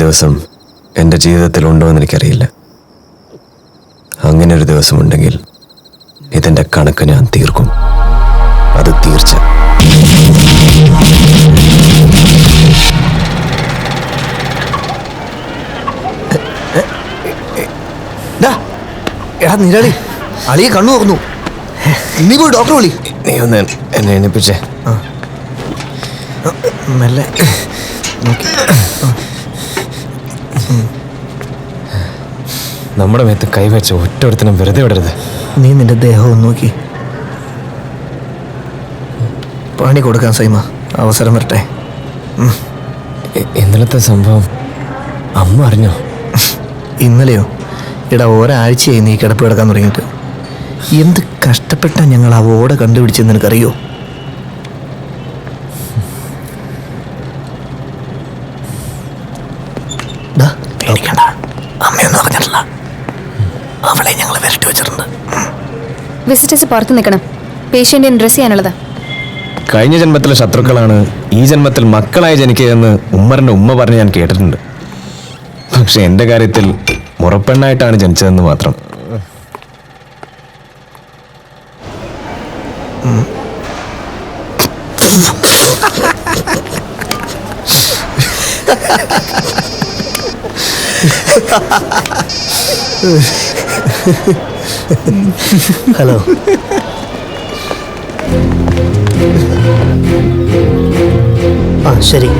ദിവസം എൻ്റെ ജീവിതത്തിൽ ഉണ്ടോ എന്ന് എനിക്കറിയില്ല. അങ്ങനെ ഒരു ദിവസമുണ്ടെങ്കിൽ ഇതിൻ്റെ കണക്ക് ഞാൻ തീർക്കും. അത് തീർച്ച. എടാ നിരാളി, അളിയെ കണ്ണു നോക്കുന്നു. നീ പോയി ഡോക്ടറെ വിളി. നീ ഒന്ന് എന്നെ എണ്ണിപ്പിച്ചേ. മെല്ലെ നമ്മുടെ മേത്ത് കൈവച്ച ഒറ്റൊരുത്തനും വെറുതെ വിടരുത്. നീ നിന്റെ ദേഹവും നോക്കി പണി കൊടുക്കാൻ സൈമ, അവസരം വരട്ടെ. ഇന്നലത്തെ സംഭവം അമ്മ അറിഞ്ഞോ? ഇന്നലെയോ? ഇടാ, ഒരാഴ്ചയായി നീ കിടപ്പ് കിടക്കാൻ തുടങ്ങിയിട്ട്. എന്ത് കഷ്ടപ്പെട്ടാ ഞങ്ങൾ ആ ഓട കണ്ടുപിടിച്ചെന്ന് നിനക്കറിയോ? അമ്മയൊന്നും അറിഞ്ഞിട്ടില്ല. അവളെ ഞങ്ങൾ വരട്ടി വെച്ചിട്ടുണ്ട്. വിസിറ്റേഴ്സ് പുറത്ത് നിൽക്കണം. പേഷ്യന്റിന് ഡ്രസ് ചെയ്യാനുള്ളതാ. കഴിഞ്ഞ ജന്മത്തിലെ ശത്രുക്കളാണ് ഈ ജന്മത്തിൽ മക്കളായി ജനിക്കുകയെന്ന് ഉമ്മറിന്റെ ഉമ്മ പറഞ്ഞ് ഞാൻ കേട്ടിട്ടുണ്ട്. പക്ഷെ എൻ്റെ കാര്യത്തിൽ മുറപ്പെണ്ണായിട്ടാണ് ജനിച്ചതെന്ന് മാത്രം. ഹലോ. ആ ശരി.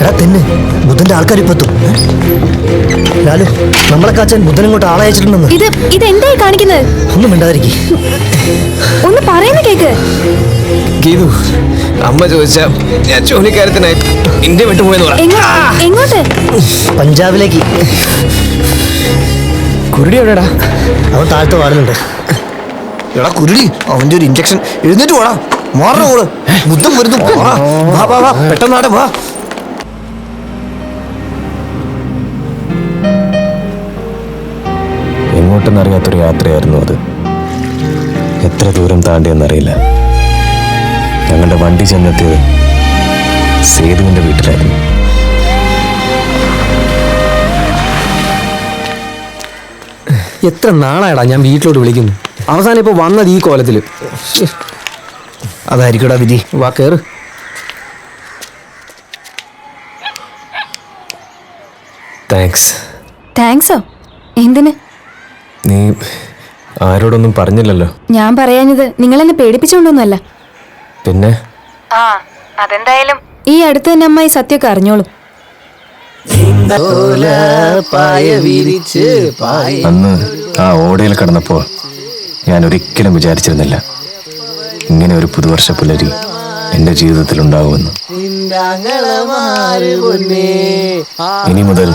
എടാ തന്നെ, ബുദ്ധന്റെ ആൾക്കാർ ഇപ്പെത്തും. ലാലു, നമ്മളെ കാച്ചാൻ ബുദ്ധൻ ഇങ്ങോട്ട് ആളെ അയച്ചിട്ടുണ്ടെന്ന്. ഇത് എന്തായി കാണിക്കുന്നത്? ഒന്നും മിണ്ടാതിരിക്കും. ഒന്ന് പറയുന്ന കേക്ക്. ഗീതു, അമ്മ ചോദിച്ച ഞാൻ ജോലിക്കാര്യത്തിനായി ഇന്ത്യ വിട്ടുപോയെന്ന് പറ. എങ്ങോട്ട്? പഞ്ചാബിലേക്ക്. കുരുടി എവിടെടാ? അവൻ താഴത്ത് വാടുന്നുണ്ട്. എടാ കുരുടി, അവന്റെ ഒരു ഇഞ്ചക്ഷൻ. എഴുന്നേറ്റ് പോടാ, മാറണ ഓള്. ബുദ്ധം വരുന്നു. വാ പെട്ടെന്നാടെ വാ. എങ്ങോട്ടെന്നറിയാത്തൊരു യാത്രയായിരുന്നു അത്. എത്ര ദൂരം താണ്ടിയെന്നറിയില്ല. ഞങ്ങളുടെ വണ്ടി ചെന്നെത്തിയത് സേതുവിൻ്റെ വീട്ടിലായിരുന്നു. എത്ര നാളായടാ ഞാൻ വീട്ടിലോട്ട് വിളിക്കുന്നു. അവസാനം ഇപ്പോൾ വന്നത് ഈ കോലത്തിൽ. അതായിരിക്കടാ വിധി. വാ കയറ്. താങ്ക്സോ? എന്തിന്? നീ ആരോടൊന്നും പറഞ്ഞില്ലല്ലോ. ഞാൻ പറയാഞ്ഞത് നിങ്ങളെന്നെ പേടിപ്പിച്ചോണ്ടൊന്നുമല്ല. പിന്നെ അതെന്തായാലും ഈ അടുത്ത് തന്നെ അമ്മായി സത്യമൊക്കെ അറിഞ്ഞോളൂ. അന്ന് ആ ഓടയിൽ കിടന്നപ്പോൾ ഞാൻ ഒരിക്കലും വിചാരിച്ചിരുന്നില്ല ഇങ്ങനെ ഒരു പുതുവർഷ പുലരി എൻ്റെ ജീവിതത്തിൽ ഉണ്ടാവുമെന്ന്. ഇനി മുതൽ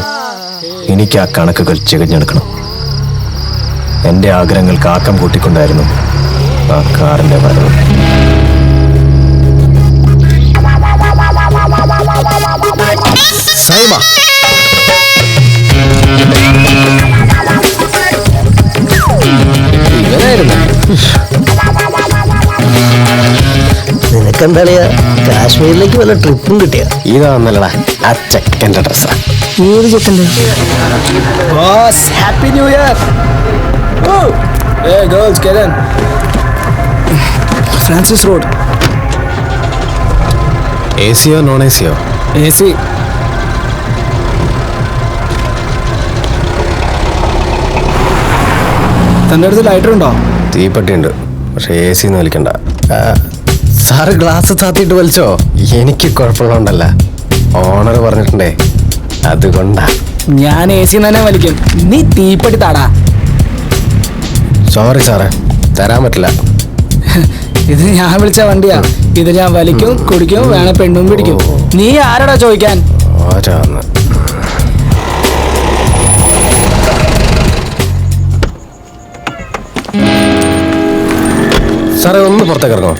എനിക്ക് ആ കണക്കുകൾ ചികഞ്ഞെടുക്കണം. എൻ്റെ ആഗ്രഹങ്ങൾക്ക് ആക്കം കൂട്ടിക്കൊണ്ടായിരുന്നു ആ കാറിൻ്റെ വരവ്. സൈമ, നിനക്കെന്താളിയാ കാശ്മീരിലേക്ക് വല്ല ട്രിപ്പും കിട്ടിയ? ഇതാന്നല്ലടാ ആ ചെക്കൻ്റെ ഡ്രസ്സാ. ഏത് ചെക്കൻ്റെ? Happy new year. Francis road. AC യോ നോൺ AC യോ? AC. തൻ്റെ അടുത്ത് ലൈറ്റർ ഉണ്ടോ? തീപ്പെട്ടിയുണ്ട്, പക്ഷെ AC ഒന്നും വലിക്കണ്ട. Sir glass താത്തിയിട്ട് വലിച്ചോ? എനിക്ക് കുഴപ്പമുള്ളതുകൊണ്ടല്ല, ഓണർ പറഞ്ഞിട്ടുണ്ടേ, അതുകൊണ്ടാ. ഞാൻ AC തന്നെ വലിക്കും. നീ തീപ്പെട്ടി താടാ. സോറി സാറേ, തരാൻ പറ്റില്ല. ഇത് ഞാൻ വിളിച്ച വണ്ടിയാ. ഇത് ഞാൻ വലിക്കും, കുടിക്കും, വേണേ പെണ്ണും പിടിക്കും. നീ ആരോടാ ചോദിക്കാൻ? ആരാന്ന്? സാറേ ഒന്ന് പുറത്തേക്ക് ഇറങ്ങോ?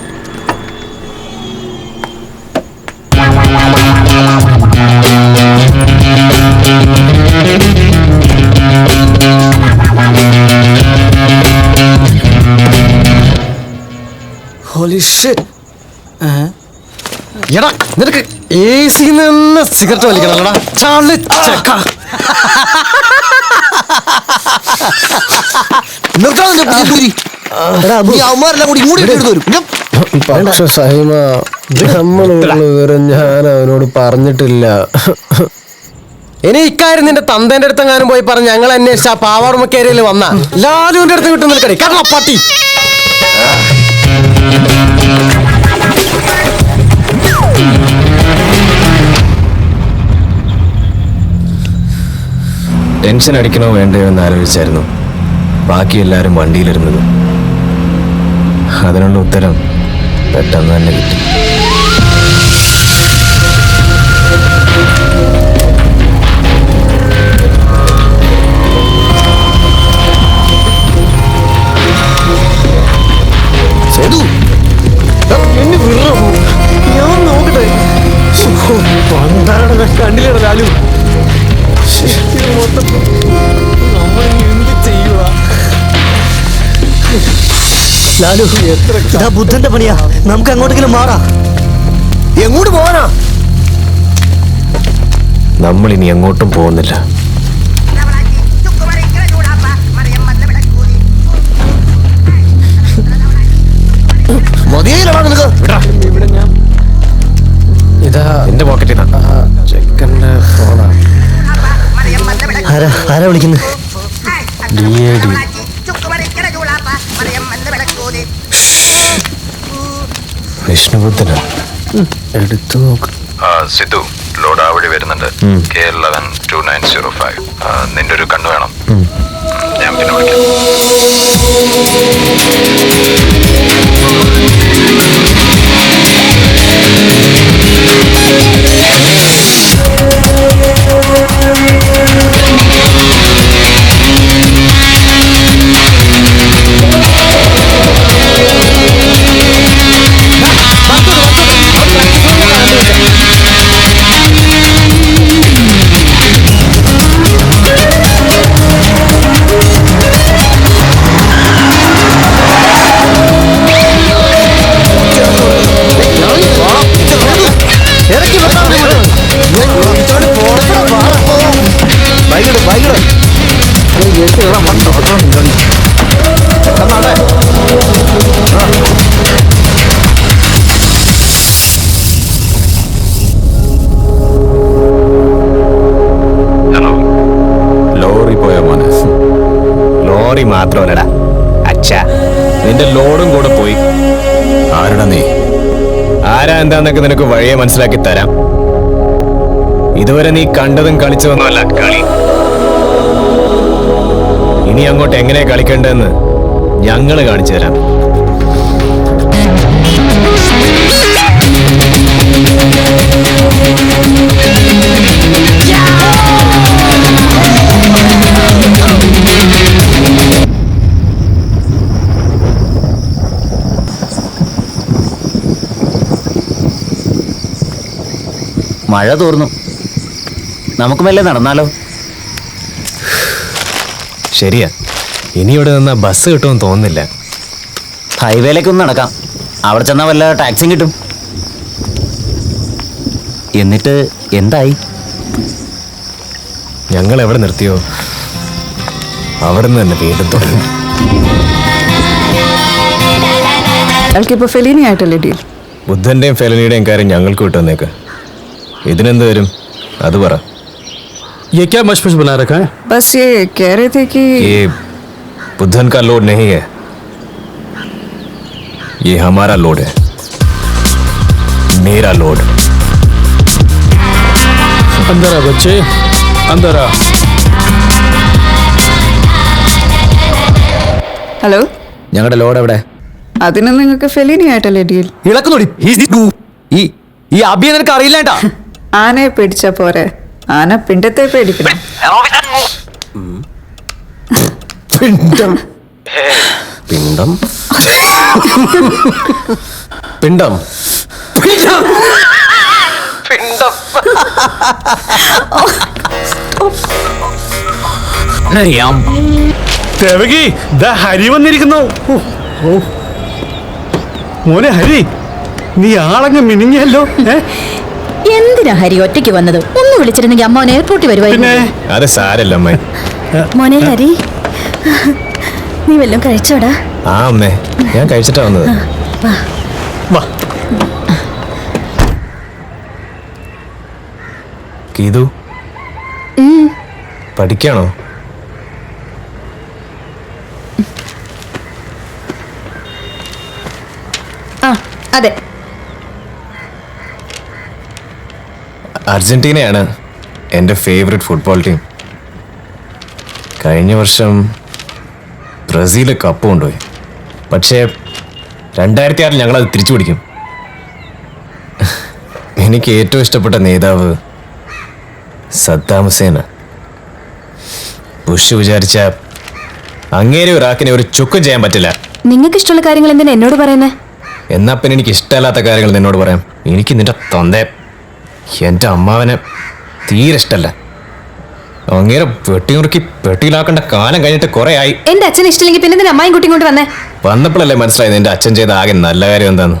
Holy shit. എടാ നിനക്ക് AC നിന്ന് സിഗരറ്റ് വലിക്കണല്ലോടാ ചാളി ചെക്ക. അവന്മാരെല്ലാം കൂടി ഇങ്ങോട്ട് എടുത്തു വരും. പക്ഷെ സഹിമ നമ്മളുള്ള വിവരം ഞാൻ അവനോട് പറഞ്ഞിട്ടില്ല. ഇനി ഇക്കാര്യം നിന്റെ തന്തേന്റെ അടുത്തെങ്ങാനും പോയി പറഞ്ഞ് ഞങ്ങൾ അന്വേഷിച്ച ആ പാവാറുമക്കേരിയിൽ വന്ന ലാലുവിന്റെ അടുത്ത് വിട്ടു നിൽക്കണേ കാരണം പട്ടി. ടെൻഷൻ അടിക്കണോ വേണ്ടയോ എന്ന് ആലോചിച്ചായിരുന്നു ബാക്കി എല്ലാവരും വണ്ടിയിലിരുന്നത്. അതിനുള്ള ഉത്തരം പെട്ടെന്ന് തന്നെ കിട്ടി. ഞാൻ നോക്കട്ടെ കണ്ടില്ലട ലാലു. മൊത്തം നമ്മൾ എന്ത് ചെയ്യുക ലാലു? ഇതാ ബുദ്ധന്റെ പണിയാ. നമുക്ക് അങ്ങോട്ടെങ്കിലും മാറാ. എങ്ങോട്ട് പോവാനാ? നമ്മൾ ഇനി എങ്ങോട്ടും പോകുന്നില്ല. മതിയായില്ലടാ നിനക്ക്. ഇവിടെ ഞാൻ ഇതാ എന്റെ പോക്കറ്റിൽ ചെക്കൻ്റെ ഫോണാ. ആരാ വിളിക്കുന്നത്? DAD. വിഷ്ണുബുദ്ധനാ. എടുത്തു നോക്ക്. സിദ്ധു ലോഡ് അവിടെ വരുന്നുണ്ട്. K112905. നിന്റെ ഒരു കണ്ണ് വേണം. ഞാൻ പിന്നെ വിളിക്കാം. ലോറി പോയ മോനെ. ലോറി മാത്രമല്ലടാ അച്ഛാ, നിന്റെ ലോഡും കൂടെ പോയി. ആരുടെ നീ? ആരാ എന്താന്നൊക്കെ നിനക്ക് വഴിയെ മനസ്സിലാക്കി തരാം. ഇതുവരെ നീ കണ്ടതും കളിച്ചതൊന്നുമല്ല കളി. ഇനി അങ്ങോട്ട് എങ്ങനെ കളിക്കേണ്ടതെന്ന് ഞങ്ങള് കാണിച്ചു തരാം. മഴ തോർന്നു, നമുക്ക് മെല്ലെ നടന്നാലോ? ശരിയാ, ഇനി ഇവിടെ നിന്നാ ബസ് കിട്ടുമെന്ന് തോന്നുന്നില്ല. ഹൈവേയിലേക്കൊന്ന് നടക്കാം, അവിടെ ചെന്നാൽ വല്ല ടാക്സിയും കിട്ടും. എന്നിട്ട് എന്തായി? ഞങ്ങൾ എവിടെ നിർത്തിയോ അവിടെ നിന്ന് തന്നെ വീണ്ടും തുടങ്ങി. അയാൾക്കിപ്പോ ഫെലീനി ആയിട്ടല്ലേ ഡീൽ? ബുദ്ധന്റെയും ഫെലനിയുടെയും കാര്യം ഞങ്ങൾക്ക് വിട്ടുവന്നേക്ക്. ഇതിനെന്ത് വരും അത് പറ. ये क्या मशमश बना रखा है? बस ये कह रहे थे कि ये बुद्धन का लोड नहीं है, ये हमारा लोड है, मेरा लोड. अंदर आ बच्चे, अंदर आ. ഹലോ, ഞങ്ങളുടെ ലോഡ് എവിടെ? അതിന് നിങ്ങൾക്ക് ഫെലീനി ആയിട്ടല്ലേ ഡീൽ? ഇളക്കുന്നോടി ഈ അബിയെ നിനക്ക് അറിയില്ലേട്ടാ. ആനയെ പിടിച്ച പോരെ, ആന പിണ്ടത്തെ പേടിക്കണം. പിണ്ടം പിണ്ടം പിണ്ടം പിണ്ടം പിണ്ടം. ദേവകി, ഹരി വന്നിരിക്കുന്നു. മോനെ ഹരി, നീ ആളങ്ങ് മിനിഞ്ഞല്ലോ. എന്തിനാ ഹരി ഒറ്റയ്ക്ക് വന്നത്? ഒന്ന് വിളിച്ചിരുന്നെങ്കിൽ അമ്മാവൻ എയർപോർട്ടിൽ വരുമായിരുന്നു. അത് സാരല്ല അമ്മേ. മോനെ ഹരി, നീ വല്ലതും കഴിച്ചോടാ? ആ അമ്മേ, ഞാൻ കഴിച്ചിട്ടാ വന്നത്. വാ. ഗീതു പഠിക്കാണോ? ആ അതെ. അർജന്റീനയാണ് എൻ്റെ ഫേവറേറ്റ് ഫുട്ബോൾ ടീം. കഴിഞ്ഞ വർഷം ബ്രസീൽ കപ്പ് കൊണ്ടുപോയി. പക്ഷേ 2006 ഞങ്ങളത് തിരിച്ചു പിടിക്കും. എനിക്ക് ഏറ്റവും ഇഷ്ടപ്പെട്ട നേതാവ് സദ്ദാം ഹുസൈനാണ്. ബുഷ് വിചാരിച്ച അങ്ങേരെ ഒരാക്കിനെ ഒരു ചുക്കും ചെയ്യാൻ പറ്റില്ല. നിങ്ങൾക്ക് ഇഷ്ടമുള്ള കാര്യങ്ങൾ എന്തിനാ എന്നോട് പറയുന്നേ? എന്നാ പിന്നെ എനിക്ക് ഇഷ്ടമല്ലാത്ത കാര്യങ്ങൾ നിന്നോട് പറയാം. എനിക്ക് നിന്റെ തൊന്തേ, എൻ്റെ അമ്മാവനെ തീരെ ഇഷ്ടമല്ല. അങ്ങേരെ വെട്ടിനുറുക്കി പെട്ടിയിലാക്കേണ്ട കാലം കഴിഞ്ഞിട്ട് കുറെ ആയി. എന്റെ അച്ഛൻ ഇഷ്ടമില്ലെങ്കിൽ പിന്നെ എന്തിനാ അമ്മായും കുട്ടിയും കൊണ്ട് വന്നേ? വന്നപ്പോഴല്ലേ മനസ്സിലായത് എൻ്റെ അച്ഛൻ ചെയ്ത ആകെ നല്ല കാര്യം എന്താന്ന്.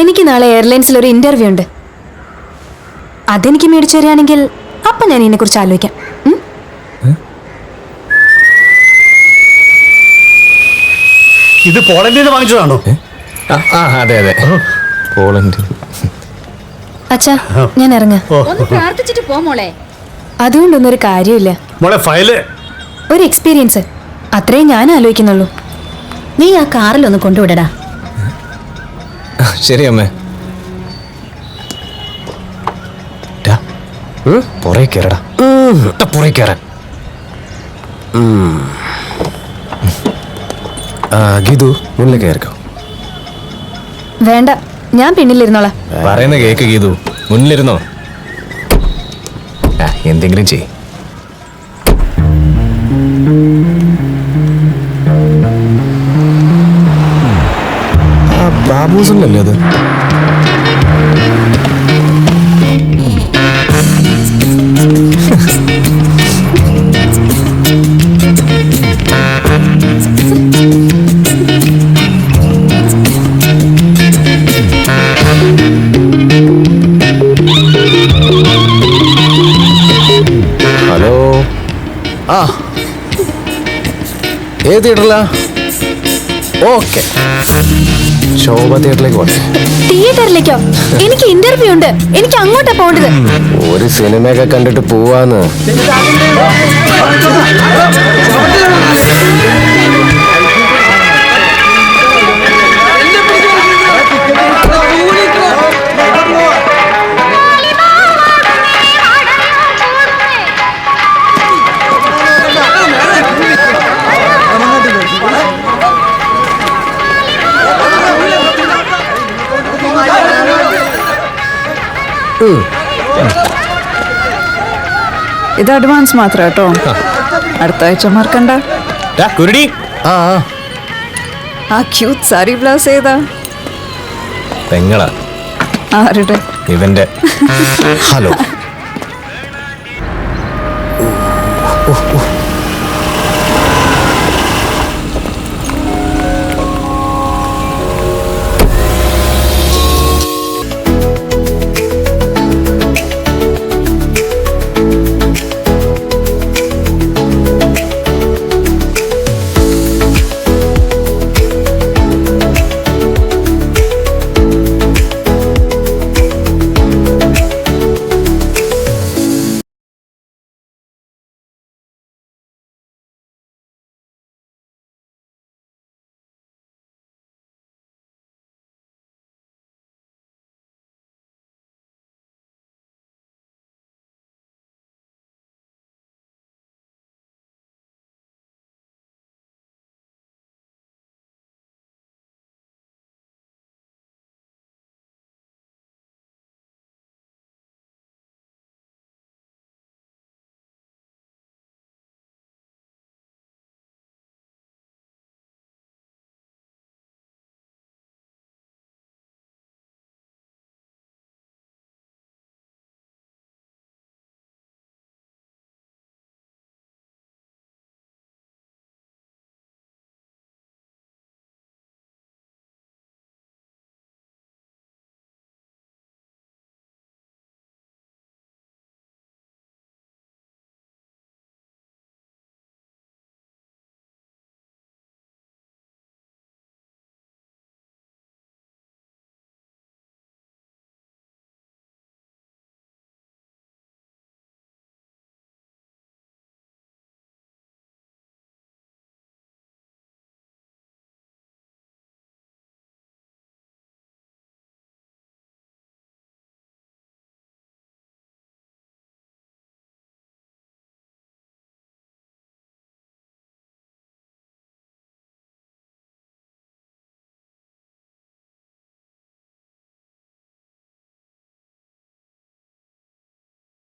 എനിക്ക് നാളെ എയർലൈൻസിൽ ഒരു ഇന്റർവ്യൂ ഉണ്ട്. അതെനിക്ക് മേടിച്ചു തരികയാണെങ്കിൽ അപ്പൊ ഞാൻ ഇതിനെ കുറിച്ച് ആലോചിക്കാം. ഇത് പോളണ്ടിൽ നിന്ന് വാങ്ങിച്ചതാണോ? അതെ അതെ, പോളണ്ട്. അച്ഛാ, ഞാൻ ഇറങ്ങാം. ഒന്ന് പ്രാർത്ഥിച്ചിട്ട് പോ മോളെ. അതുകൊണ്ടൊന്നും ഒരു കാര്യമില്ല. മോളെ ഫയല്. ഒരു എക്സ്പീരിയൻസ്, അത്രേ ഞാൻ ആലോചിക്കുന്നുള്ളൂ. നീ ആ കാറിലൊന്ന് കൊണ്ടുവിടടാ. ശരി അമ്മേ. പുറകെ കയറടാ, പുറകെ കയറാൻ. ഗീതു മുന്നിൽ കയറിക്കോ. വേണ്ട, ഞാൻ പിന്നിലിരുന്നോളാം. പറയുന്ന കേക്ക് ഗീതു, മുന്നിലിരുന്നോ. എന്തെങ്കിലും ചെയ്. ബാബൂസല്ലേ അത്? ഹലോ. ആ ഏത് തിയേറ്ററിലാ? ഓക്കെ, ശോഭ തിയേറ്ററിലേക്ക് പോട്ടെ. തിയേറ്ററിലേക്കോ? എനിക്ക് ഇന്റർവ്യൂ ഉണ്ട്, എനിക്ക് അങ്ങോട്ടാ പോകേണ്ടത്. ഒരു സിനിമയൊക്കെ കണ്ടിട്ട് പോവാന്ന്. ഇത് അഡ്വാൻസ് മാത്രം കേട്ടോ. അടുത്ത ആഴ്ച മറക്കണ്ട. കുരുടി. ആ ക്യൂട്ട് സാരി ബ്ലൗസ് ഏതാ? പെങ്ങളാ ആരുടെ? ഇവന്റെ. ഹലോ.